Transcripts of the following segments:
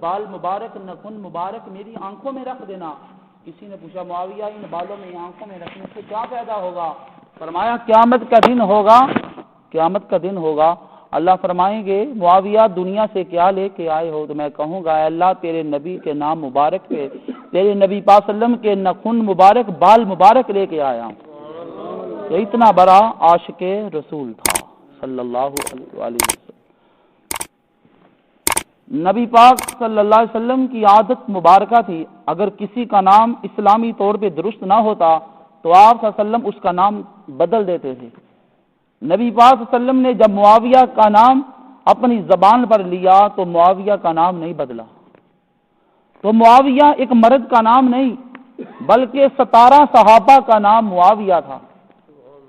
بال مبارک نخن مبارک میری آنکھوں میں رکھ دینا۔ کسی نے پوچھا معاویہ ان بالوں میں آنکھوں میں رکھنے سے کیا فائدہ ہوگا؟ فرمایا قیامت کا دن ہوگا، قیامت کا دن ہوگا، اللہ فرمائیں گے معاویہ دنیا سے کیا لے کے آئے ہو؟ تو میں کہوں گا اے اللہ تیرے نبی کے نام مبارک پہ، تیرے نبی پاک صلی اللہ علیہ وسلم کے نخن مبارک بال مبارک لے کے آیا ہوں۔ یہ اتنا بڑا عاشق رسول تھا صلی اللہ علیہ وسلم۔ نبی پاک صلی اللہ علیہ وسلم کی عادت مبارکہ تھی، اگر کسی کا نام اسلامی طور پہ درست نہ ہوتا تو آپ صلی اللہ علیہ وسلم اس کا نام بدل دیتے تھے۔ نبی پاک صلی اللہ علیہ وسلم نے جب معاویہ کا نام اپنی زبان پر لیا تو معاویہ کا نام نہیں بدلا، تو معاویہ ایک مرد کا نام نہیں بلکہ 17 صحابہ کا نام معاویہ تھا۔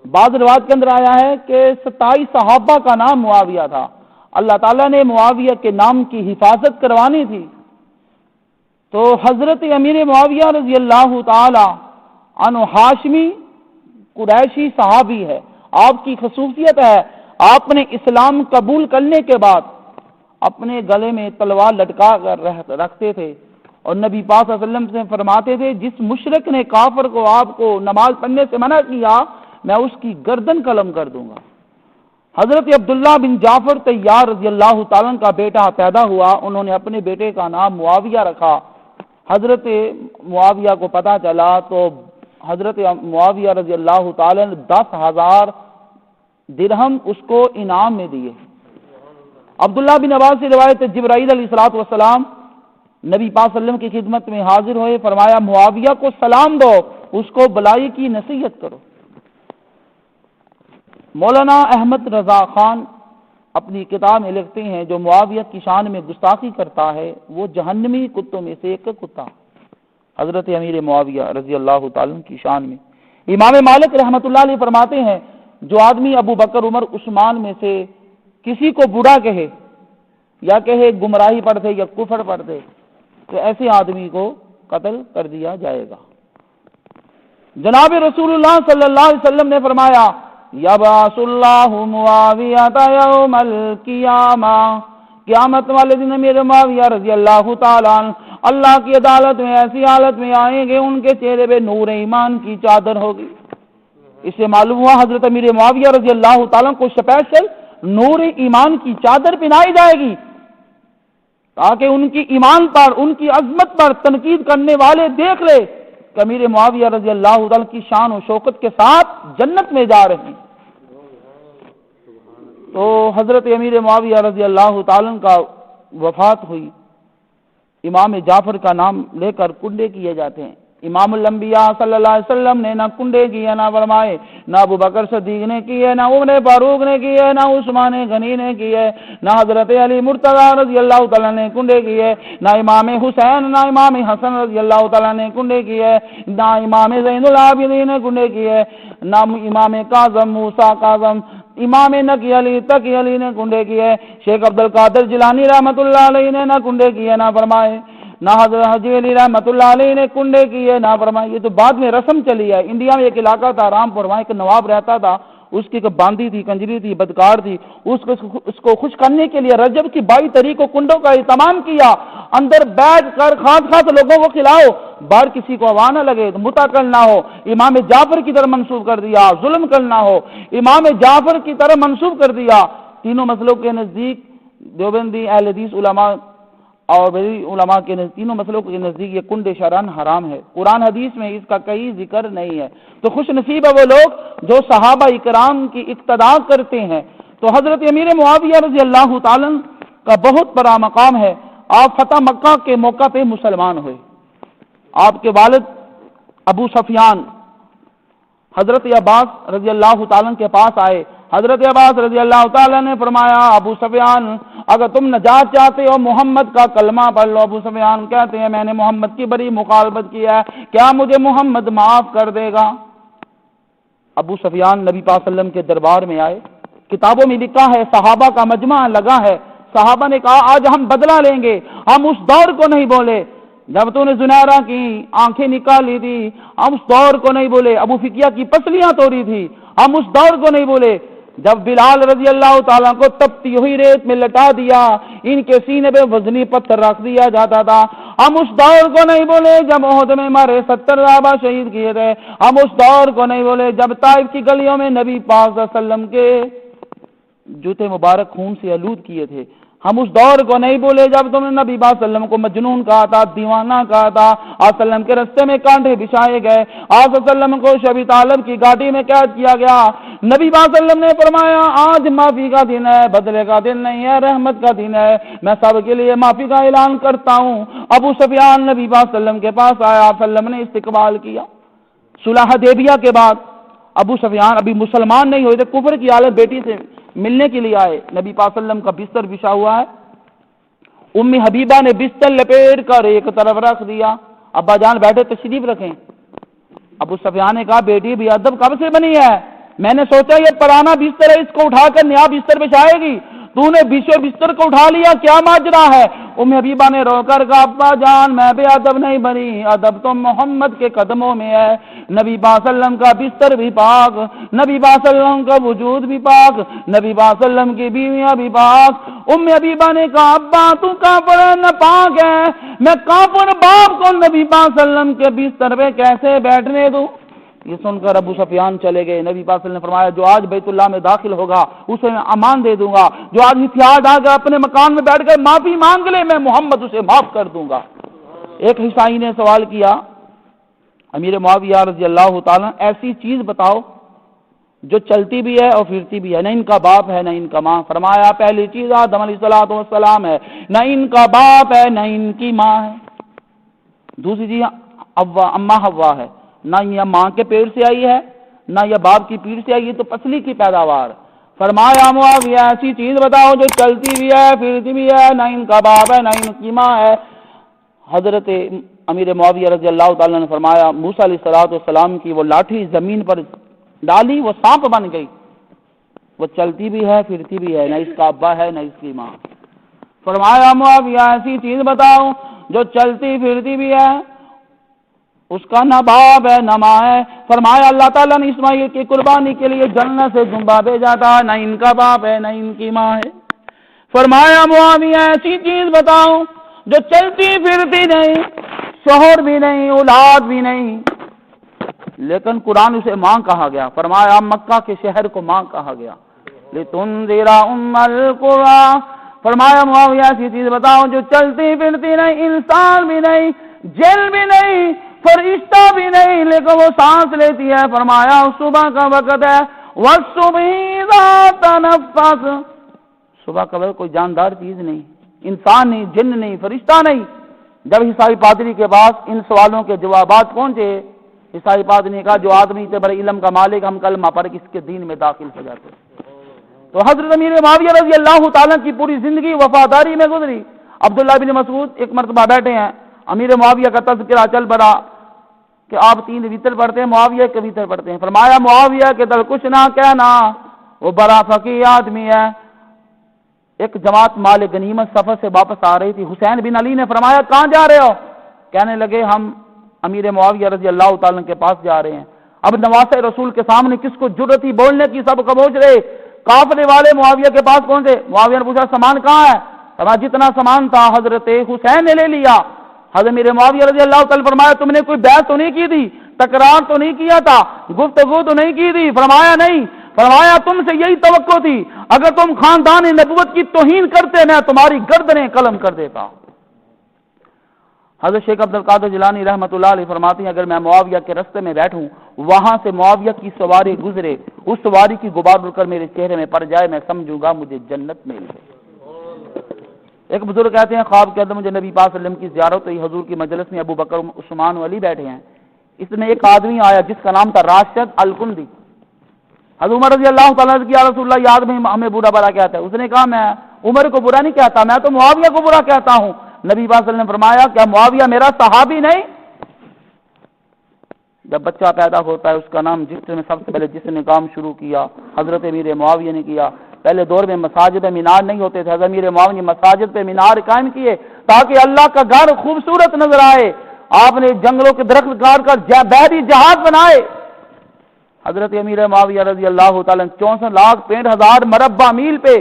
بعض روایت کے اندر آیا ہے کہ 27 صحابہ کا نام معاویہ تھا۔ اللہ تعالیٰ نے معاویہ کے نام کی حفاظت کروانی تھی تو حضرت امیر معاویہ رضی اللہ تعالی عنہ ہاشمی قریشی صحابی ہے۔ آپ کی خصوصیت ہے آپ نے اسلام قبول کرنے کے بعد اپنے گلے میں تلوار لٹکا کر رکھتے تھے اور نبی پاک صلی اللہ علیہ وسلم سے فرماتے تھے جس مشرک نے کافر کو آپ کو نماز پڑھنے سے منع کیا میں اس کی گردن قلم کر دوں گا۔ حضرت عبداللہ بن جعفر طیار رضی اللہ تعالیٰ کا بیٹا پیدا ہوا، انہوں نے اپنے بیٹے کا نام معاویہ رکھا۔ حضرت معاویہ کو پتہ چلا تو حضرت معاویہ رضی اللہ تعالیٰ نے 10,000 درہم اس کو انعام میں دیے۔ عبداللہ بن عباس سے روایت ہے جبرائیل علیہ الصلوۃ والسلام نبی پاک صلی اللہ علیہ وسلم کی خدمت میں حاضر ہوئے، فرمایا معاویہ کو سلام دو، اس کو بلائی کی نصیحت کرو۔ مولانا احمد رضا خان اپنی کتاب میں لکھتے ہیں جو معاویہ کی شان میں گستاخی کرتا ہے وہ جہنمی کتوں میں سے ایک کتا، حضرت امیر معاویہ رضی اللہ تعالیٰ کی شان میں۔ امام مالک رحمۃ اللہ علیہ فرماتے ہیں جو آدمی ابو بکر عمر عثمان میں سے کسی کو برا کہے یا کہے گمراہی پر تھے یا کفر پر تھے تو ایسے آدمی کو قتل کر دیا جائے گا۔ جناب رسول اللہ صلی اللہ علیہ وسلم نے فرمایا یبعث اللہ معاویہ یوم القیامہ، قیامت والے دن میرے معاویہ رضی اللہ تعالیٰ عنہ اللہ کی عدالت میں ایسی حالت میں آئیں گے ان کے چہرے پہ نور ایمان کی چادر ہوگی۔ اس سے معلوم ہوا حضرت امیر معاویہ رضی اللہ تعالیٰ کو اسپیشل نور ایمان کی چادر پہنائی جائے گی تاکہ ان کی ایمان پر ان کی عظمت پر تنقید کرنے والے دیکھ لے کہ امیر معاویہ رضی اللہ تعالیٰ کی شان و شوکت کے ساتھ جنت میں جا رہے ہیں۔ تو حضرت امیر معاویہ رضی اللہ تعالیٰ کا وفات ہوئی، امام جعفر کا نام لے کر کنڈے کیے جاتے ہیں۔ امام الانبیاء صلی اللہ علیہ وسلم نے نہ کنڈے کیے نہ فرمائے، نہ ابو بکر صدیق نے کیے، نہ عمر فاروق نے کیے، نہ عثمان غنی نے کیے، نہ حضرت علی مرتضیٰ رضی اللہ تعالیٰ نے کنڈے کیے، نہ امام حسین نہ امام حسن رضی اللہ تعالیٰ نے کنڈے کیے، نہ امام زین العابدین نے کنڈے کیے، نہ امام کاظم موسیٰ کاظم، امام نقی علی تقی علی نے کنڈے کیے، شیخ عبد القادر جیلانی رحمۃ اللہ علیہ نے نہ کنڈے کیے نہ فرمائے، نہ حضرت حجی علی رحمۃ اللہ علیہ نے کنڈے کیے نہ فرمائے۔ یہ تو بعد میں رسم چلی ہے۔ انڈیا میں ایک علاقہ تھا رامپور، وہاں ایک نواب رہتا تھا، اس کی ایک باندی تھی، کنجری تھی، بدکار تھی، اس کو خوش کرنے کے لیے رجب کی 22 تاریخ کو کنڈوں کا اہتمام کیا، اندر بیٹھ کر خاص لوگوں کو کھلاؤ، باہر کسی کو ہوا نہ لگے، متا کرنا ہو، امام جعفر کی طرف منسوب کر دیا، ظلم کرنا ہو امام جعفر کی طرف منسوب کر دیا۔ تینوں مسئلوں کے نزدیک دیوبندی اہل حدیث علماء اور بڑی علماء کے تینوں مسئلوں کے نزدیک یہ کنڈ شرعاً حرام ہے، قرآن حدیث میں اس کا کئی ذکر نہیں ہے۔ تو خوش نصیب ہے وہ لوگ جو صحابہ اکرام کی اقتداء کرتے ہیں۔ تو حضرت امیر معاویہ رضی اللہ تعالیٰ کا بہت بڑا مقام ہے۔ آپ فتح مکہ کے موقع پہ مسلمان ہوئے۔ آپ کے والد ابو سفیان حضرت عباس رضی اللہ تعالیٰ کے پاس آئے۔ حضرت عباس رضی اللہ تعالیٰ نے فرمایا ابو سفیان اگر تم نجات چاہتے ہو محمد کا کلمہ پڑھ لو۔ ابو سفیان کہتے ہیں میں نے محمد کی بڑی مخالفت کی ہے، کیا مجھے محمد معاف کر دے گا؟ ابو سفیان نبی پاک صلی اللہ علیہ وسلم کے دربار میں آئے، کتابوں میں لکھا ہے صحابہ کا مجمع لگا ہے، صحابہ نے کہا آج ہم بدلہ لیں گے، ہم اس دور کو نہیں بولے جب تو نے زنیرہ کی آنکھیں نکالی تھی، ہم اس دور کو نہیں بولے، ابو فکیہ کی پسلیاں توڑی تھی، ہم اس دور کو نہیں بولے جب بلال رضی اللہ تعالیٰ کو تپتی ہوئی ریت میں لٹا دیا، ان کے سینے پہ وزنی پتھر رکھ دیا جاتا تھا۔ ہم اس دور کو نہیں بولے جب احد میں ہمارے 70 صحابہ شہید کیے تھے، ہم اس دور کو نہیں بولے جب طائف کی گلیوں میں نبی پاک صلی اللہ علیہ وسلم کے جوتے مبارک خون سے آلود کیے تھے، ہم اس دور کو نہیں بولے جب تم نے نبی پاک صلی اللہ علیہ وسلم کو مجنون کہا تھا، دیوانہ کہا تھا، آپ صلی اللہ علیہ وسلم کے رستے میں کانٹے بچھائے گئے، آپ صلی اللہ علیہ وسلم کو شبی طالب کی گاڑی میں قید کیا گیا۔ نبی پاک صلی اللہ علیہ وسلم نے فرمایا آج معافی کا دن ہے، بدلے کا دن نہیں ہے، رحمت کا دن ہے، میں سب کے لیے معافی کا اعلان کرتا ہوں۔ ابو سفیان نبی پاک صلی اللہ علیہ وسلم کے پاس آیا، آپ صلی اللہ علیہ وسلم نے استقبال کیا۔ صلح حدیبیہ کے بعد ابو سفیان ابھی مسلمان نہیں ہوئے تھے، کفر کی حالت، بیٹی سے ملنے کے لیے آئے، نبی پاک صلی اللہ علیہ وسلم کا بستر بچھا ہوا ہے، ام حبیبہ نے بستر لپیٹ کر ایک طرف رکھ دیا، ابا جان بیٹھے تشریف رکھیں۔ ابو سفیان نے کہا بیٹی بھی ادب کب سے بنی ہے؟ میں نے سوچا یہ پرانا بستر ہے، اس کو اٹھا کر نیا بستر بچھائے گی، تو نے بیچو بستر کو اٹھا لیا، کیا ماجرا ہے؟ ام حبیبہ نے رو کر کہا ابا جان میں بے ادب نہیں بنی، ادب تو محمد کے قدموں میں ہے، نبی پاک صلی اللہ علیہ وسلم کا بستر بھی پاک، نبی پاک صلی اللہ علیہ وسلم کا وجود بھی پاک، نبی پاک صلی اللہ علیہ وسلم کی بیویاں بھی پاک۔ ام حبیبہ نے کہا ابا تو کافر نہ پاک ہے، میں کافر باپ کو نبی پاک صلی اللہ علیہ وسلم کے بستر پہ کیسے بیٹھنے دوں؟ یہ سن کر ابو سفیان چلے گئے۔ نبی پاک صلی اللہ علیہ وسلم نے فرمایا جو آج بیت اللہ میں داخل ہوگا اسے میں امان دے دوں گا، جو آج ہتھیار ڈال کر اپنے مکان میں بیٹھ کر معافی مانگ لے میں محمد اسے معاف کر دوں گا۔ ایک عیسائی نے سوال کیا امیر معاویہ رضی اللہ تعالیٰ ایسی چیز بتاؤ جو چلتی بھی ہے اور پھرتی بھی ہے، نہ ان کا باپ ہے نہ ان کا ماں۔ فرمایا پہلی چیز آدم علیہ السلام ہے، نہ ان کا باپ ہے نہ ان کی ماں ہے۔ دوسری چیز اماں حوا ہے، نہ یہ ماں کے پیٹ سے آئی ہے نہ یہ باپ کی پیٹ سے آئی ہے، تو پسلی کی پیداوار۔ فرمایا معاویہ ایسی چیز بتاؤ جو چلتی بھی ہے پھرتی بھی ہے، نہ ان کا باپ ہے نہ ان کی ماں ہے۔ حضرت امیر معاویہ رضی اللہ تعالیٰ نے فرمایا موسیٰ علیہ السلام کی وہ لاٹھی زمین پر ڈالی وہ سانپ بن گئی، وہ چلتی بھی ہے پھرتی بھی ہے، نہ اس کا ابا ہے نہ اس کی ماں۔ فرمایا معاویہ ایسی چیز بتاؤ جو چلتی پھرتی بھی ہے، اس کا نہ باپ ہے نہ ماں ہے۔ فرمایا اللہ تعالیٰ نے اسماعیل کی قربانی کے لیے جنت سے دمبا بھیجا تھا، نہ ان کا باپ ہے نہ ان کی ماں ہے۔ فرمایا معاویہ ایسی چیز بتاؤ جو چلتی پھرتی نہیں، شوہر بھی نہیں اولاد بھی نہیں، لیکن قرآن اسے ماں کہا گیا۔ فرمایا مکہ کے شہر کو ماں کہا گیا، لِتُنذِرَ أُمَّ الْقُرَىٰ۔ فرمایا معاویہ ایسی چیز بتاؤ جو چلتی پھرتی نہیں، انسان بھی نہیں، جن بھی نہیں، فرشتہ بھی نہیں، لیکن وہ سانس لیتی ہے۔ فرمایا صبح کا وقت ہے، وَالصُّبْحِ إِذَا تَنَفَّسَ، صبح کا وقت کوئی جاندار چیز نہیں، انسان نہیں، جن نہیں، فرشتہ نہیں۔ جب عیسائی پادری کے پاس ان سوالوں کے جوابات پہنچے، عیسائی پادری نے کہا جو آدمی سے بڑے علم کا مالک ہم کلمہ پڑھ کے اس کے دین میں داخل ہو جاتے۔ تو حضرت امیر معاویہ رضی اللہ تعالیٰ کی پوری زندگی وفاداری میں گزری۔ عبداللہ بن مسعود ایک مرتبہ بیٹھے ہیں، امیر معاویہ کا تذکرہ چل پڑا کہ آپ 3 وتر پڑھتے ہیں، معاویہ کے وتر پڑھتے ہیں۔ فرمایا معاویہ کے دل کچھ نہ کہنا، وہ بڑا فقیر آدمی ہے۔ ایک جماعت مال غنیمت سفر سے واپس آ رہی تھی، حسین بن علی نے فرمایا کہاں جا رہے ہو؟ کہنے لگے ہم امیر معاویہ رضی اللہ تعالیٰ کے پاس جا رہے ہیں۔ اب نواسہ رسول کے سامنے کس کو جرأت تھی بولنے کی، سب خاموش رہے۔ قافلے والے معاویہ کے پاس پہنچے، معاویہ نے پوچھا سامان کہاں ہے؟ فرمایا جتنا سامان تھا حضرت حسین نے لے لیا۔ حضرت امیر معاویہ رضی اللہ تعالیٰ فرمایا تم نے کوئی بحث تو نہیں کی تھی، تکرار تو نہیں کیا تھا، گفتگو تو نہیں کی تھی؟ فرمایا نہیں۔ فرمایا تم سے یہی توقع تھی، اگر تم خاندان نبوت کی توہین کرتے میں تمہاری گردنیں قلم کر دیتا۔ حضرت شیخ عبد القادر جیلانی رحمۃ اللہ علیہ فرماتے ہیں اگر میں معاویہ کے رستے میں بیٹھوں، وہاں سے معاویہ کی سواری گزرے، اس سواری کی غبار اڑ کر میرے چہرے میں پڑ جائے، میں سمجھوں گا مجھے جنت مل گئی۔ ایک بزرگ کہتے ہیں خواب کے اندر مجھے نبی پاک صلی اللہ علیہ وسلم کی زیارت ہوئی، حضور کی مجلس میں ابو بکر عثمان و علی بیٹھے ہیں، اس میں ایک آدمی آیا جس کا نام تھا راشد الکندی۔ حضرت عمر رضی اللہ تعالیٰ نے کیا رسول اللہ یاد میں ہمیں برا برا کہتا ہے؟ اس نے کہا میں عمر کو برا نہیں کہتا، میں تو معاویہ کو برا کہتا ہوں۔ نبی پاک صلی اللہ علیہ وسلم نے فرمایا کیا معاویہ میرا صحابی نہیں؟ جب بچہ پیدا ہوتا ہے اس کا نام جس نے سب سے پہلے جس نے کام شروع کیا حضرت امیر معاویہ نے کیا۔ پہلے دور میں مساجد پہ مینار نہیں ہوتے تھے، حضرت امیر معاویہ نے مساجد پہ مینار قائم کیے تاکہ اللہ کا گھر خوبصورت نظر آئے۔ آپ نے جنگلوں کے درخت کاٹ کر بحری جہاز بنائے۔ حضرت امیر معاویہ رضی اللہ تعالیٰ 64,65,000 مربع میل پہ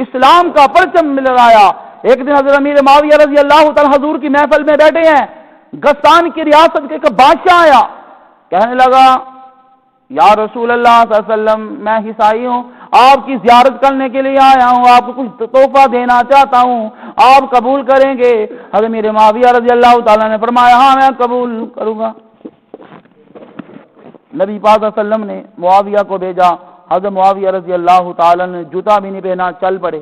اسلام کا پرچم لگایا۔ ایک دن حضرت امیر معاویہ رضی اللہ تعالیٰ حضور کی محفل میں بیٹھے ہیں، غسان کی ریاست کے ایک بادشاہ آیا، کہنے لگا یا رسول اللہ صلی اللہ علیہ وسلم میں عیسائی ہوں، آپ کی زیارت کرنے کے لیے آیا ہوں، آپ کو کچھ تحفہ دینا چاہتا ہوں، آپ قبول کریں گے؟ حضرت امیر معاویہ رضی اللہ تعالیٰ نے فرمایا ہاں میں قبول کروں گا۔ نبی پاک صلی اللہ علیہ وسلم نے معاویہ کو بھیجا، حضرت معاویہ رضی اللہ تعالیٰ نے جوتا بھی نہیں پہنا، چل پڑے۔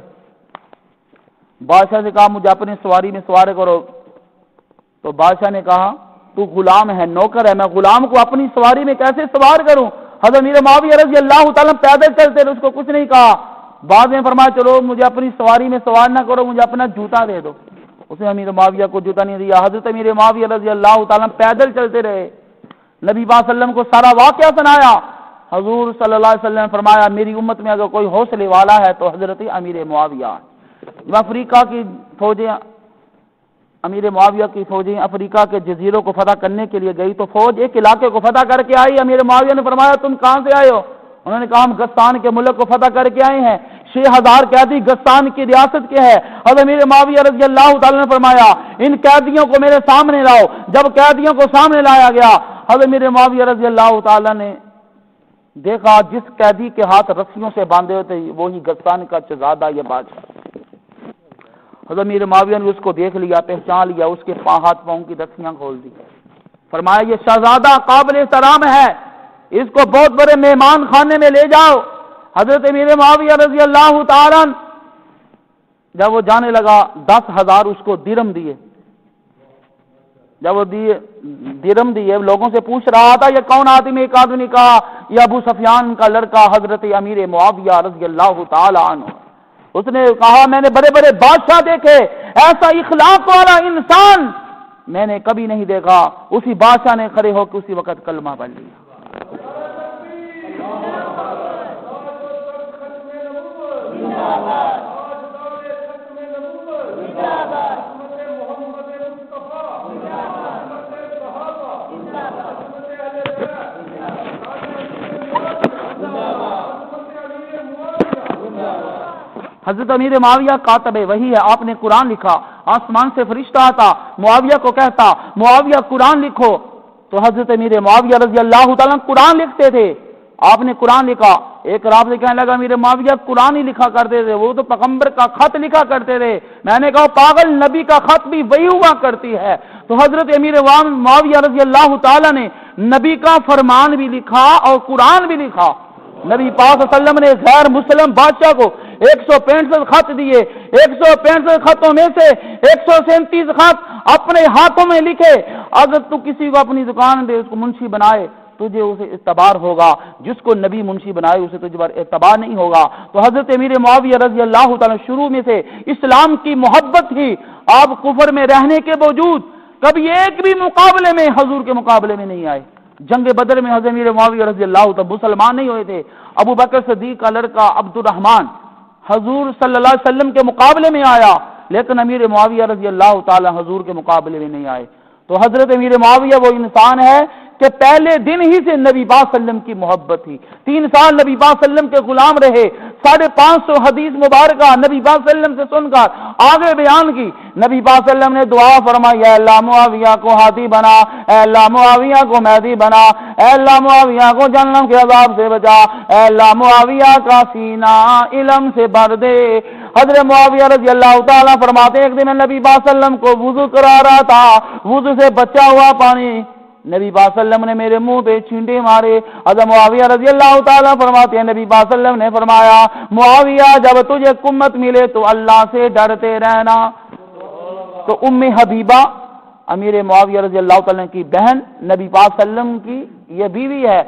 بادشاہ سے کہا مجھے اپنی سواری میں سوار کرو، تو بادشاہ نے کہا تو غلام ہے، نوکر ہے، میں غلام کو اپنی سواری میں کیسے سوار کروں؟ حضرت امیر معاویہ رضی اللہ تعالیٰ پیدل چلتے رہے، اس کو کچھ نہیں کہا۔ بعد میں فرمایا چلو مجھے اپنی سواری میں سوار نہ کرو، مجھے اپنا جوتا دے دو۔ اس نے امیر معاویہ کو جوتا نہیں دیا، حضرت امیر معاویہ رضی اللہ تعالیٰ پیدل چلتے رہے۔ نبی پاک صلی اللہ علیہ وسلم کو سارا واقعہ سنایا۔ حضور صلی اللہ علیہ وسلم نے فرمایا میری امت میں اگر کوئی حوصلے والا ہے تو حضرت امیر معاویہ۔ جب افریقہ کی فوجیں، امیر معاویہ کی فوجیں افریقہ کے جزیروں کو فتح کرنے کے لیے گئی تو فوج ایک علاقے کو فتح کر کے آئی۔ امیر معاویہ نے فرمایا تم کہاں سے آئے ہو؟ انہوں نے کہا ہم غسان کے ملک کو فتح کر کے آئے ہیں، 6,000 قیدی غسان کی ریاست کے ہیں۔ حضرت امیر معاویہ رضی اللہ تعالیٰ نے فرمایا ان قیدیوں کو میرے سامنے لاؤ۔ جب قیدیوں کو سامنے لایا گیا، حضرت امیر معاویہ رضی اللہ تعالیٰ نے دیکھا جس قیدی کے ہاتھ رسیوں سے باندھے ہوتے وہی غسان کا شہزادہ یہ بادشاہ۔ حضرت امیر معاویہ نے اس کو دیکھ لیا، پہچان لیا، اس کے ہاتھ پاؤں کی رسیاں کھول دی، فرمایا یہ شہزادہ قابل احترام ہے، اس کو بہت بڑے مہمان خانے میں لے جاؤ۔ حضرت امیر معاویہ رضی اللہ تعالیٰ جب وہ جانے لگا 10,000 اس کو درم دیے۔ جب وہ درم دیے لوگوں سے پوچھ رہا تھا یہ کون آدمی؟ ایک آدمی نے کہا یہ ابو سفیان کا لڑکا حضرت امیر معاویہ رضی اللہ تعالیٰ عنہ۔ اس نے کہا میں نے بڑے بڑے بادشاہ دیکھے، ایسا اخلاق والا انسان میں نے کبھی نہیں دیکھا۔ اسی بادشاہ نے کھڑے ہو کے اسی وقت کلمہ پڑھ لیا۔ حضرت امیر معاویہ کاتب وحی ہے، آپ نے قرآن لکھا، آسمان سے فرشتہ آتا معاویہ کو کہتا معاویہ قرآن لکھو، تو حضرت امیر معاویہ رضی اللہ تعالیٰ قرآن لکھتے تھے۔ آپ نے قرآن لکھا، ایک رات سے کہنے لگا امیر معاویہ قرآن ہی لکھا کرتے تھے، وہ تو پیغمبر کا خط لکھا کرتے تھے۔ میں نے کہا پاگل، نبی کا خط بھی وہی ہوا کرتی ہے۔ تو حضرت امیر معاویہ رضی اللہ تعالیٰ نے نبی کا فرمان بھی لکھا اور قرآن بھی لکھا۔ نبی پاک صلی اللہ علیہ وسلم نے غیر مسلم بادشاہ کو 165 خط دیے، 165 خطوں میں سے 137 خط اپنے ہاتھوں میں لکھے۔ اگر تو کسی کو اپنی دکان دے اس کو منشی بنائے تجھے اسے اعتبار ہوگا، جس کو نبی منشی بنائے اسے تجھے پر اعتبار نہیں ہوگا۔ تو حضرت امیر معاویہ رضی اللہ تعالیٰ شروع میں سے اسلام کی محبت تھی، آپ کفر میں رہنے کے باوجود کبھی ایک بھی مقابلے میں حضور کے مقابلے میں نہیں آئے۔ جنگ بدر میں حضرت امیر معاویہ رضی اللہ تعالیٰ مسلمان نہیں ہوئے تھے۔ ابو بکر صدیق کا لڑکا عبد الرحمن حضور صلی اللہ علیہ وسلم کے مقابلے میں آیا، لیکن امیر معاویہ رضی اللہ تعالیٰ حضور کے مقابلے میں نہیں آئے۔ تو حضرت امیر معاویہ وہ انسان ہے کہ پہلے دن ہی سے نبی پاک صلی اللہ علیہ وسلم کی محبت تھی، 3 سال نبی پاک صلی اللہ علیہ وسلم کے غلام رہے، 550 حدیث مبارکہ نبی پاک صلی اللہ علیہ وسلم سے سن کر آگے بیان کی۔ نبی پاک صلی اللہ علیہ وسلم نے دعا فرمائی اے اللہ معاویہ کو ہادی بنا، اے اللہ معاویہ کو مہدی بنا، اے اللہ معاویہ کو جہنم کے عذاب سے بچا، اے اللہ معاویہ کا سینہ علم سے بھر دے۔ حضرت معاویہ رضی اللہ تعالیٰ فرماتے ہیں ایک دن نبی پاک صلی اللہ علیہ وسلم کو وضو کرا رہا تھا، وضو سے بچا ہوا پانی نبی پاک صلی اللہ علیہ وسلم نے میرے منہ پہ چھینٹے مارے۔ حضرت معاویہ رضی اللہ تعالیٰ فرماتے ہیں نبی پاک صلی اللہ علیہ وسلم نے فرمایا معاویہ جب تجھے قوت ملے تو اللہ سے ڈرتے رہنا۔ تو ام حبیبہ امیر معاویہ رضی اللہ تعالیٰ کی بہن نبی پاک صلی اللہ علیہ وسلم کی یہ بیوی ہے۔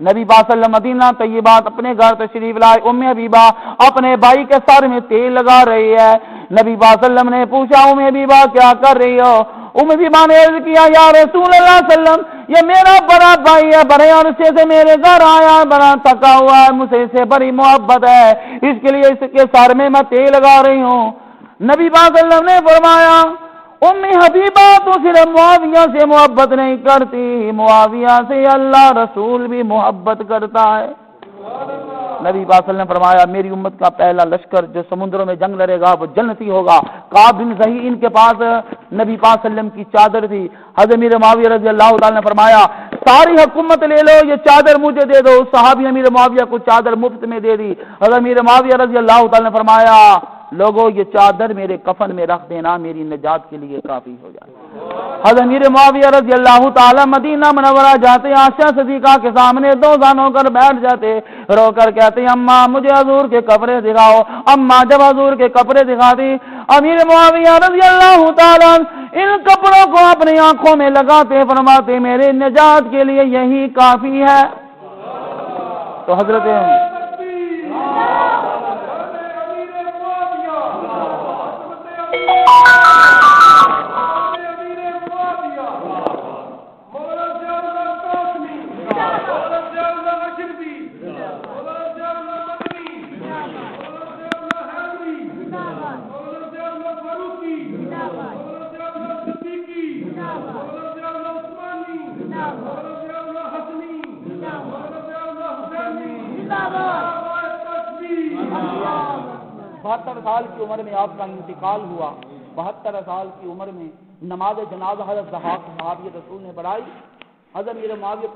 نبی پاک صلی اللہ علیہ وسلم مدینہ طیبات اپنے گھر تشریف لائے، ام حبیبہ اپنے بھائی کے سر میں تیل لگا رہی ہے۔ نبی پاک صلی اللہ علیہ وسلم نے پوچھا ام حبیبہ کیا کر رہی ہو؟ ام حبیبہ نے عرض کیا یا رسول اللہ صلی اللہ علیہ وسلم یہ میرا بڑا بھائی ہے، بڑے عرصے سے میرے گھر آیا ہے، بڑا تھکا ہوا ہے، مجھے اس سے بڑی محبت ہے، اس کے لیے اس کے سر میں تیل لگا رہی ہوں۔ نبی پاک صلی اللہ علیہ وسلم نے فرمایا ام حبیبہ تو صرف معاویہ سے محبت نہیں کرتی، معاویہ سے اللہ رسول بھی محبت کرتا ہے۔ نبی پاک صلی اللہ علیہ وسلم نے فرمایا میری امت کا پہلا لشکر جو سمندروں میں جنگ لڑے گا وہ جنتی ہوگا۔ کعب بن زحیح ان کے پاس نبی پاک صلی اللہ علیہ وسلم کی چادر تھی، حضرت امیر معاویہ رضی اللہ تعالی نے فرمایا ساری حکومت لے لو، یہ چادر مجھے دے دو۔ صحابی امیر معاویہ کو چادر مفت میں دے دی۔ حضرت امیر معاویہ رضی اللہ تعالی نے فرمایا لوگوں یہ چادر میرے کفن میں رکھ دینا، میری نجات کے لیے کافی ہو جائے۔ حضرت امیر معاویہ رضی اللہ تعالی مدینہ منورہ جاتے، عائشہ صدیقہ کے سامنے دو زانوں کر بیٹھ جاتے، رو کر کہتے اماں مجھے حضور کے کپڑے دکھاؤ۔ اماں جب حضور کے کپڑے دکھاتی، امیر معاویہ رضی اللہ تعالی ان کپڑوں کو اپنی آنکھوں میں لگاتے، فرماتے میرے نجات کے لیے یہی کافی ہے۔ تو حضرت بہتر سال کی عمر میں آپ کا انتقال ہوا۔ 72 سال کی عمر میں نماز جنازہ حضرت ضحاک صحابی رسول نے پڑھائی۔ حضرت امیر معاویہ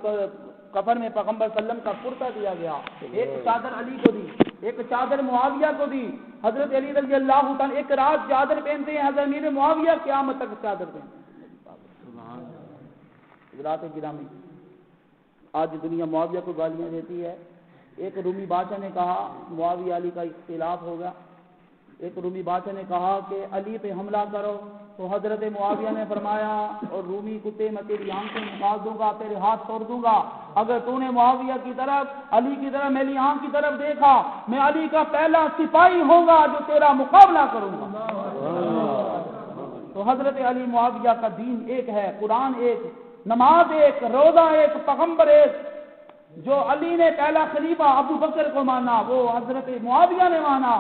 کفن میں پیغمبر صلی اللہ علیہ وسلم کا کرتا دیا گیا، ایک چادر علی کو دی، ایک چادر معاویہ کو دی۔ حضرت علی رضی اللہ تعالیٰ ایک رات چادر پہنتے ہیں، حضرت امیر معاویہ قیامت تک چادر پہنتے ہیں۔ حضرات گرامی، آج دنیا معاویہ کو گالیاں دیتی ہے۔ ایک رومی بادشاہ نے کہا معاویہ علی کا اختلاف ہوگا، ایک رومی بادشاہ نے کہا کہ علی پہ حملہ کرو، تو حضرت معاویہ نے فرمایا اور رومی کتے میں تیری آنکھیں نکال دوں گا، تیرے ہاتھ توڑ دوں گا، اگر تو نے معاویہ کی طرف علی کی طرف میری آنکھ کی طرف دیکھا میں علی کا پہلا سپاہی ہوں گا جو تیرا مقابلہ کروں گا۔ تو حضرت علی معاویہ کا دین ایک ہے، قرآن ایک، نماز ایک، روزہ ایک، پیغمبر ایک۔ جو علی نے پہلا خلیفہ ابو بکر کو مانا وہ حضرت معاویہ نے مانا،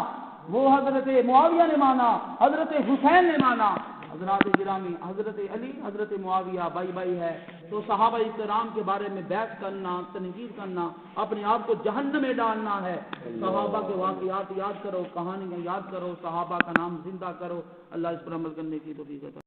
وہ حضرت معاویہ نے مانا، حضرت حسین نے مانا۔ حضرات گرامی، حضرت علی حضرت معاویہ بائی بائی ہے، تو صحابہ کرام کے بارے میں بحث کرنا، تنقید کرنا، اپنے آپ کو جہنم میں ڈالنا ہے۔ صحابہ کے واقعات یاد کرو، کہانیاں یاد کرو، صحابہ کا نام زندہ کرو۔ اللہ اس پر عمل کرنے کی توفیق عطا